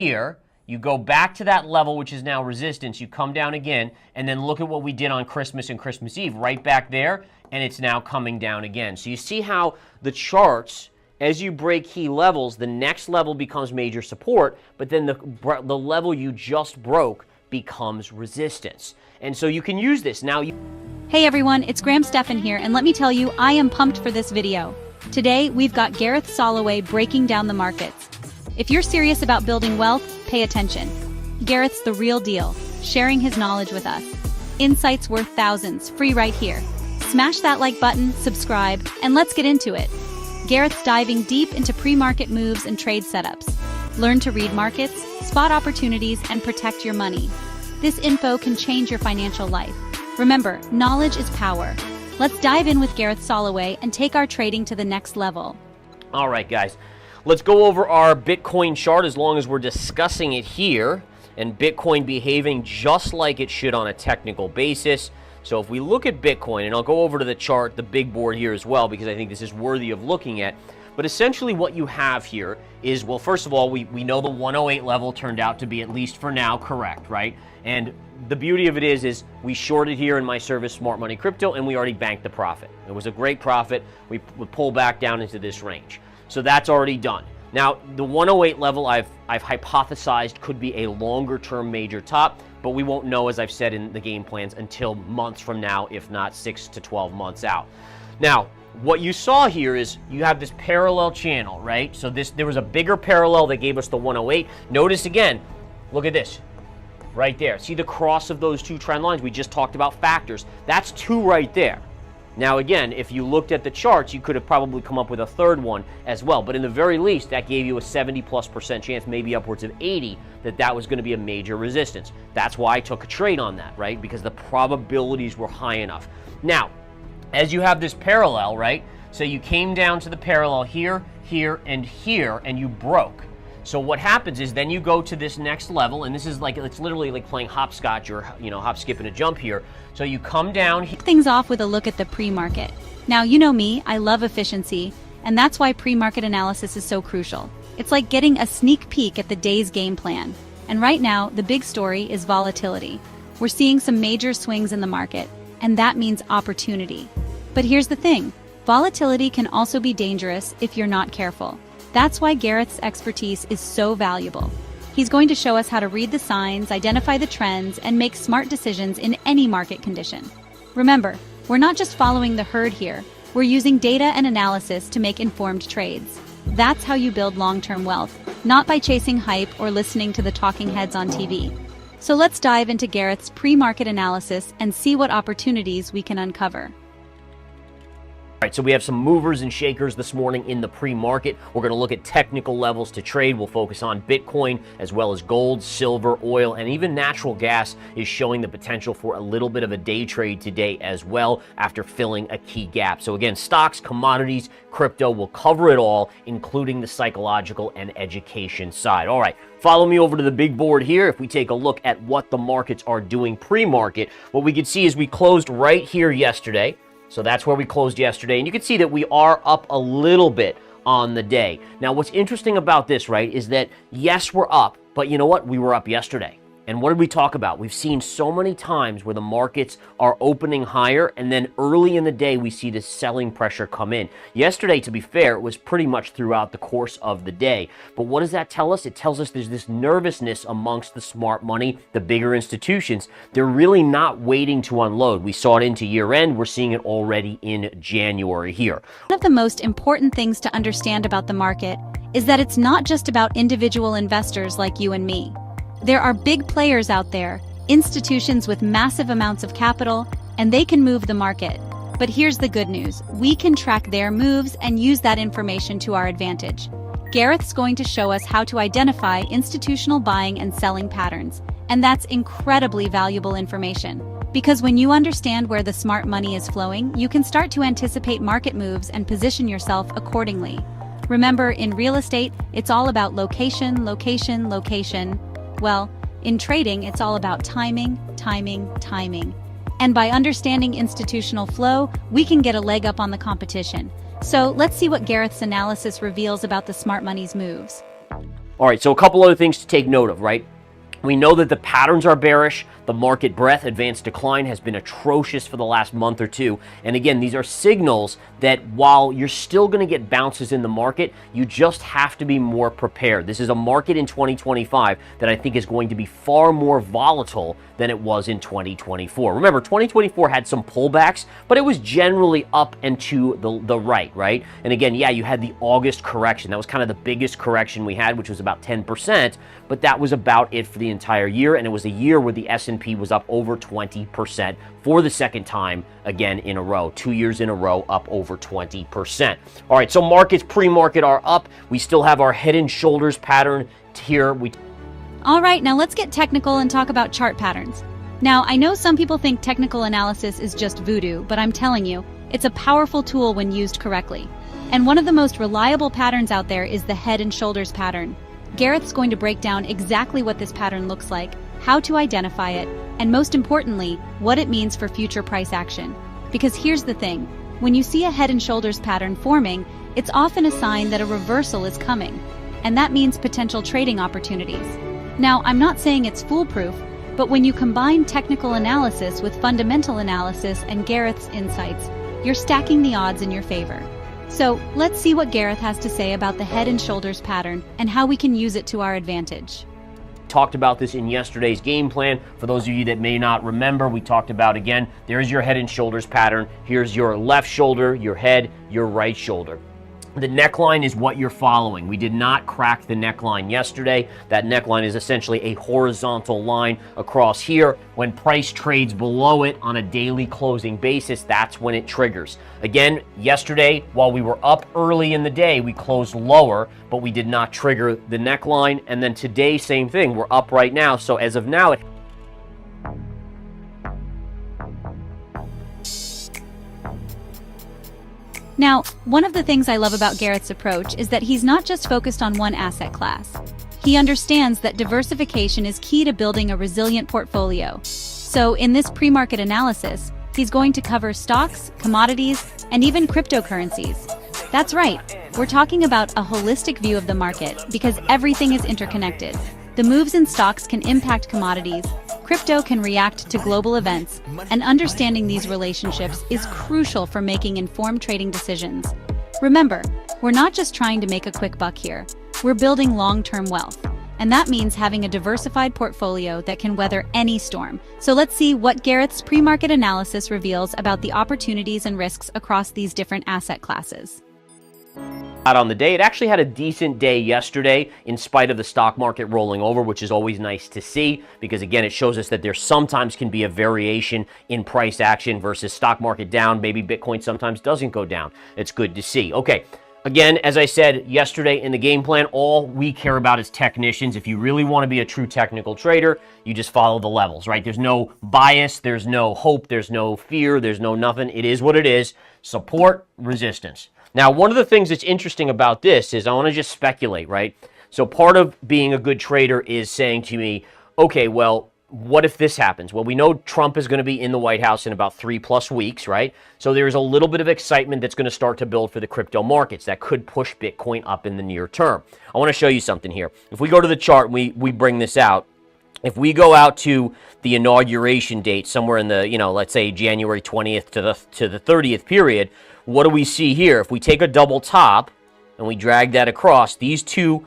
here, you go back to that level, which is now resistance, you come down again, and then look at what we did on Christmas and Christmas Eve, right back there, and it's now coming down again. So you see how the charts, as you break key levels, the next level becomes major support, but then the level you just broke becomes resistance. And so you can use this. Now, Hey everyone, it's Graham Stephan here, and let me tell you, I am pumped for this video. Today, we've got Gareth Soloway breaking down the markets. If you're serious about building wealth, pay attention. Gareth's the real deal, sharing his knowledge with us. Insights worth thousands, free right here. Smash that like button, subscribe, and let's get into it. Gareth's diving deep into pre-market moves and trade setups. Learn to read markets, spot opportunities, and protect your money. This info can change your financial life. Remember, knowledge is power. Let's dive in with Gareth Soloway and take our trading to the next level. All right, guys. Let's go over our Bitcoin chart as long as we're discussing it here, and Bitcoin behaving just like it should on a technical basis. So if we look at Bitcoin, and I'll go over to the chart, the big board here as well, because I think this is worthy of looking at. But essentially what you have here is, well, first of all, we know the 108 level turned out to be, at least for now, correct, right? And the beauty of it is we shorted here in my service, Smart Money Crypto, and we already banked the profit. It was a great profit. We pull back down into this range. So that's already done. Now, the 108 level I've hypothesized could be a longer-term major top, but we won't know, as I've said in the game plans, until months from now, if not 6 to 12 months out. Now, what you saw here is you have this parallel channel, right? So there was a bigger parallel that gave us the 108. Notice again, look at this, right there. See the cross of those two trend lines? We just talked about factors. That's two right there. Now again, if you looked at the charts, you could have probably come up with a third one as well. But in the very least, that gave you a 70+% chance, maybe upwards of 80, that was going to be a major resistance. That's why I took a trade on that, right? Because the probabilities were high enough. Now, as you have this parallel, right? So you came down to the parallel here, here, and here, and you broke. So what happens is then you go to this next level, and this is like, it's literally like playing hopscotch or, hop, skip, and a jump here. So you come down. Kick things off with a look at the pre-market. Now, you know me, I love efficiency, and that's why pre-market analysis is so crucial. It's like getting a sneak peek at the day's game plan. And right now, the big story is volatility. We're seeing some major swings in the market, and that means opportunity. But here's the thing, volatility can also be dangerous if you're not careful. That's why Gareth's expertise is so valuable. He's going to show us how to read the signs, identify the trends, and make smart decisions in any market condition. Remember, we're not just following the herd here, we're using data and analysis to make informed trades. That's how you build long-term wealth, not by chasing hype or listening to the talking heads on TV. So let's dive into Gareth's pre-market analysis and see what opportunities we can uncover. All right, so we have some movers and shakers this morning in the pre-market. We're going to look at technical levels to trade. We'll focus on Bitcoin as well as gold, silver, oil, and even natural gas is showing the potential for a little bit of a day trade today as well after filling a key gap. So again, stocks, commodities, crypto, we'll cover it all, including the psychological and education side. All right, follow me over to the big board here. If we take a look at what the markets are doing pre-market, what we can see is we closed right here yesterday. So that's where we closed yesterday. And you can see that we are up a little bit on the day. Now, what's interesting about this, right, is that, yes, we're up, but you know what? We were up yesterday. And what did we talk about? We've seen so many times where the markets are opening higher, and then early in the day, we see this selling pressure come in. Yesterday, to be fair, it was pretty much throughout the course of the day. But what does that tell us? It tells us there's this nervousness amongst the smart money, the bigger institutions. They're really not waiting to unload. We saw it into year end. We're seeing it already in January here. One of the most important things to understand about the market is that it's not just about individual investors like you and me. There are big players out there, institutions with massive amounts of capital, and they can move the market. But here's the good news. We can track their moves and use that information to our advantage. Gareth's going to show us how to identify institutional buying and selling patterns, and that's incredibly valuable information. Because when you understand where the smart money is flowing, you can start to anticipate market moves and position yourself accordingly. Remember, in real estate, it's all about location, location, location. Well, in trading, it's all about timing, timing, timing. And by understanding institutional flow, we can get a leg up on the competition. So let's see what Gareth's analysis reveals about the smart money's moves. All right, so a couple other things to take note of, right? We know that the patterns are bearish. The market breadth, advanced decline, has been atrocious for the last month or two. And again, these are signals that while you're still going to get bounces in the market, you just have to be more prepared. This is a market in 2025 that I think is going to be far more volatile than it was in 2024. Remember, 2024 had some pullbacks, but it was generally up and to the right, right? And again, yeah, you had the August correction. That was kind of the biggest correction we had, which was about 10%, but that was about it for the entire year. And it was a year where the S&P was up over 20% for the second time again in a row. 2 years in a row up over 20%. All right, so markets pre-market are up. We still have our head and shoulders pattern here. All right, now let's get technical and talk about chart patterns. Now, I know some people think technical analysis is just voodoo, but I'm telling you, it's a powerful tool when used correctly. And one of the most reliable patterns out there is the head and shoulders pattern. Gareth's going to break down exactly what this pattern looks like, how to identify it, and most importantly, what it means for future price action. Because here's the thing, when you see a head and shoulders pattern forming, it's often a sign that a reversal is coming, and that means potential trading opportunities. Now, I'm not saying it's foolproof, but when you combine technical analysis with fundamental analysis and Gareth's insights, you're stacking the odds in your favor. So, let's see what Gareth has to say about the head and shoulders pattern and how we can use it to our advantage. Talked about this in yesterday's game plan. For those of you that may not remember, we talked about, again, there's your head and shoulders pattern. Here's your left shoulder, your head, your right shoulder. The neckline is what you're following. We did not crack the neckline yesterday. That neckline is essentially a horizontal line across here. When price trades below it on a daily closing basis, that's when it triggers. Again, yesterday, while we were up early in the day, we closed lower, but we did not trigger the neckline. And then today, same thing. We're up right now. So as of now, Now, one of the things I love about Gareth's approach is that he's not just focused on one asset class. He understands that diversification is key to building a resilient portfolio. So, in this pre-market analysis, he's going to cover stocks, commodities, and even cryptocurrencies. That's right, we're talking about a holistic view of the market because everything is interconnected. The moves in stocks can impact commodities, crypto can react to global events, and understanding these relationships is crucial for making informed trading decisions. Remember, we're not just trying to make a quick buck here, we're building long-term wealth. And that means having a diversified portfolio that can weather any storm. So let's see what Gareth's pre-market analysis reveals about the opportunities and risks across these different asset classes. Out on the day, it actually had a decent day yesterday in spite of the stock market rolling over, which is always nice to see because, again, it shows us that there sometimes can be a variation in price action versus stock market down. Maybe Bitcoin sometimes doesn't go down. It's good to see. Okay. Again, as I said yesterday in the game plan, all we care about is technicians. If you really want to be a true technical trader, you just follow the levels, right? There's no bias, there's no hope, there's no fear, there's no nothing. It is what it is. Support, resistance. Now, one of the things that's interesting about this is I want to just speculate, right? So part of being a good trader is saying to me, okay, well, what if this happens? Well, we know Trump is going to be in the White House in about 3+ weeks, right? So there's a little bit of excitement that's going to start to build for the crypto markets that could push Bitcoin up in the near term. I want to show you something here. If we go to the chart and we bring this out, if we go out to the inauguration date, somewhere in the, let's say January 20th to the 30th period, what do we see here? If we take a double top and we drag that across, these two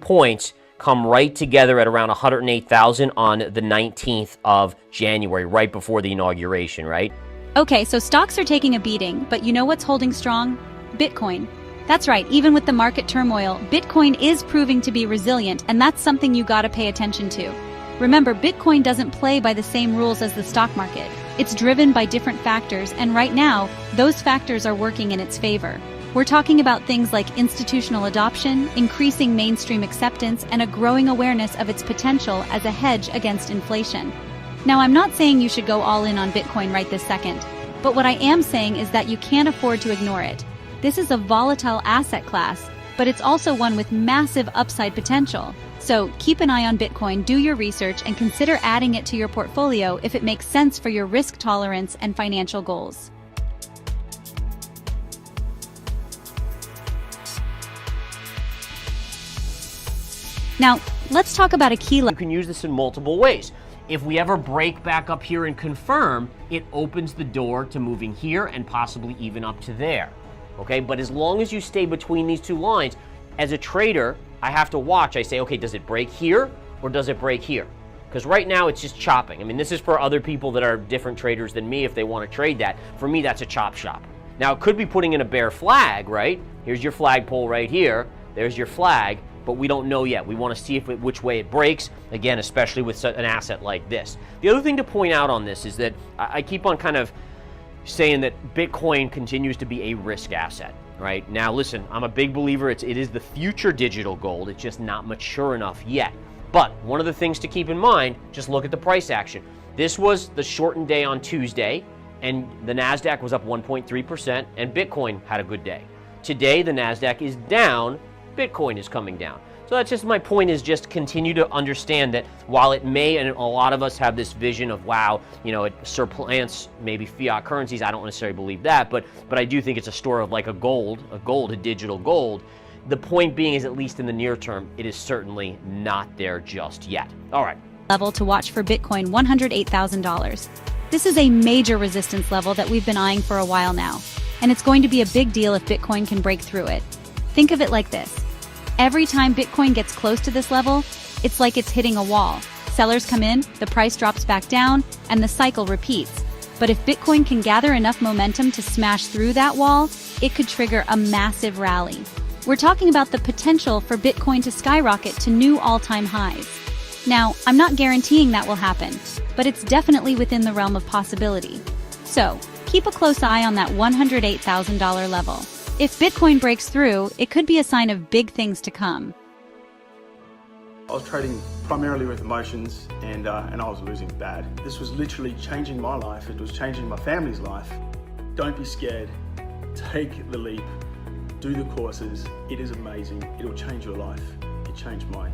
points come right together at around 108,000 on the 19th of January, right before the inauguration, right? Okay, so stocks are taking a beating, but you know what's holding strong? Bitcoin. That's right, even with the market turmoil, Bitcoin is proving to be resilient, and that's something you gotta pay attention to. Remember, Bitcoin doesn't play by the same rules as the stock market. It's driven by different factors, and right now, those factors are working in its favor. We're talking about things like institutional adoption, increasing mainstream acceptance, and a growing awareness of its potential as a hedge against inflation. Now, I'm not saying you should go all in on Bitcoin right this second, but what I am saying is that you can't afford to ignore it. This is a volatile asset class, but it's also one with massive upside potential. So keep an eye on Bitcoin, do your research, and consider adding it to your portfolio if it makes sense for your risk tolerance and financial goals. Now, let's talk about a key You can use this in multiple ways. If we ever break back up here and confirm, it opens the door to moving here and possibly even up to there. Okay, but as long as you stay between these two lines, as a trader, I have to watch. I say, okay, does it break here or does it break here? Because right now it's just chopping. I mean, this is for other people that are different traders than me if they want to trade that. For me, that's a chop shop. Now, it could be putting in a bear flag, right? Here's your flagpole right here. There's your flag, but we don't know yet. We want to see which way it breaks, again, especially with an asset like this. The other thing to point out on this is that I keep on kind of saying that Bitcoin continues to be a risk asset, right? Now, listen, I'm a big believer it is the future digital gold. It's just not mature enough yet. But one of the things to keep in mind, just look at the price action. This was the shortened day on Tuesday, and the NASDAQ was up 1.3%, and Bitcoin had a good day. Today, the NASDAQ is down, Bitcoin is coming down. So that's just my point, is just continue to understand that while it may, and a lot of us have this vision of, wow, you know, it supplants maybe fiat currencies. I don't necessarily believe that, but I do think it's a store of like a digital gold. The point being is, at least in the near term, it is certainly not there just yet. All right. level to watch for Bitcoin $108,000. This is a major resistance level that we've been eyeing for a while now, and it's going to be a big deal if Bitcoin can break through it. Think of it like this. Every time Bitcoin gets close to this level, it's like it's hitting a wall. Sellers come in, the price drops back down, and the cycle repeats. But if Bitcoin can gather enough momentum to smash through that wall, it could trigger a massive rally. We're talking about the potential for Bitcoin to skyrocket to new all-time highs. Now, I'm not guaranteeing that will happen, but it's definitely within the realm of possibility. So, keep a close eye on that $108,000 level. If Bitcoin breaks through, it could be a sign of big things to come. I was trading primarily with emotions, and I was losing bad. This was literally changing my life. It was changing my family's life. Don't be scared. Take the leap. Do the courses. It is amazing. It'll change your life. It changed mine.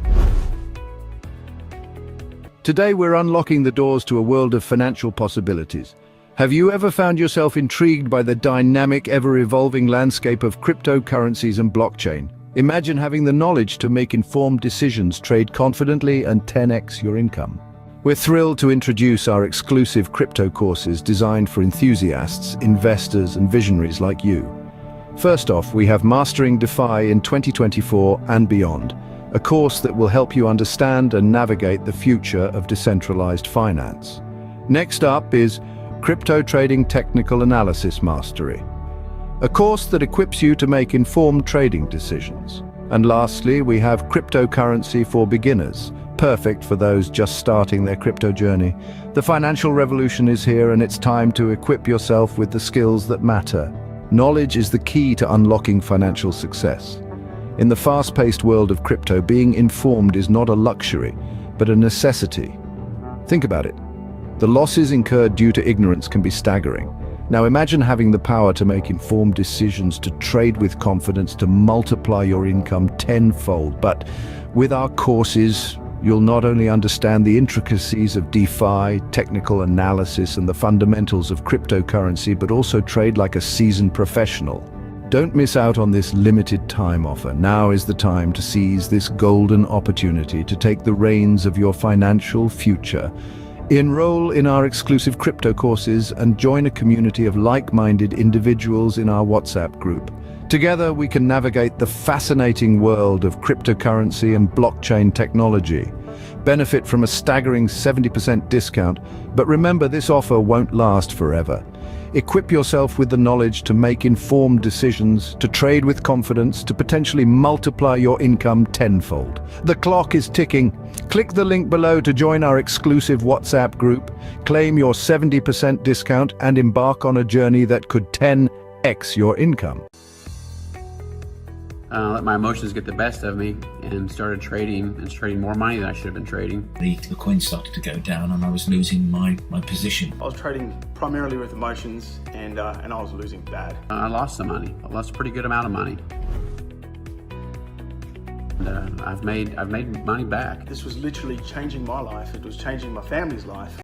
Today we're unlocking the doors to a world of financial possibilities. Have you ever found yourself intrigued by the dynamic, ever-evolving landscape of cryptocurrencies and blockchain? Imagine having the knowledge to make informed decisions, trade confidently, and 10x your income. We're thrilled to introduce our exclusive crypto courses designed for enthusiasts, investors, and visionaries like you. First off, we have Mastering DeFi in 2024 and beyond, a course that will help you understand and navigate the future of decentralized finance. Next up is Crypto Trading Technical Analysis Mastery, a course that equips you to make informed trading decisions. And lastly, we have Cryptocurrency for Beginners, perfect for those just starting their crypto journey. The financial revolution is here, and it's time to equip yourself with the skills that matter. Knowledge is the key to unlocking financial success. In the fast-paced world of crypto, being informed is not a luxury, but a necessity. Think about it. The losses incurred due to ignorance can be staggering. Now imagine having the power to make informed decisions, to trade with confidence, to multiply your income tenfold. But with our courses, you'll not only understand the intricacies of DeFi, technical analysis, and the fundamentals of cryptocurrency, but also trade like a seasoned professional. Don't miss out on this limited time offer. Now is the time to seize this golden opportunity to take the reins of your financial future. Enroll in our exclusive crypto courses and join a community of like-minded individuals in our WhatsApp group. Together, we can navigate the fascinating world of cryptocurrency and blockchain technology. Benefit from a staggering 70% discount, but remember, this offer won't last forever. Equip yourself with the knowledge to make informed decisions, to trade with confidence, to potentially multiply your income tenfold. The clock is ticking. Click the link below to join our exclusive WhatsApp group, claim your 70% discount, and embark on a journey that could 10x your income. Let my emotions get the best of me and started trading more money than I should have been trading. The coin started to go down and I was losing my position. I was trading primarily with emotions, and I was losing bad. I lost some money. I lost a pretty good amount of money. And I've made money back. This was literally changing my life. It was changing my family's life.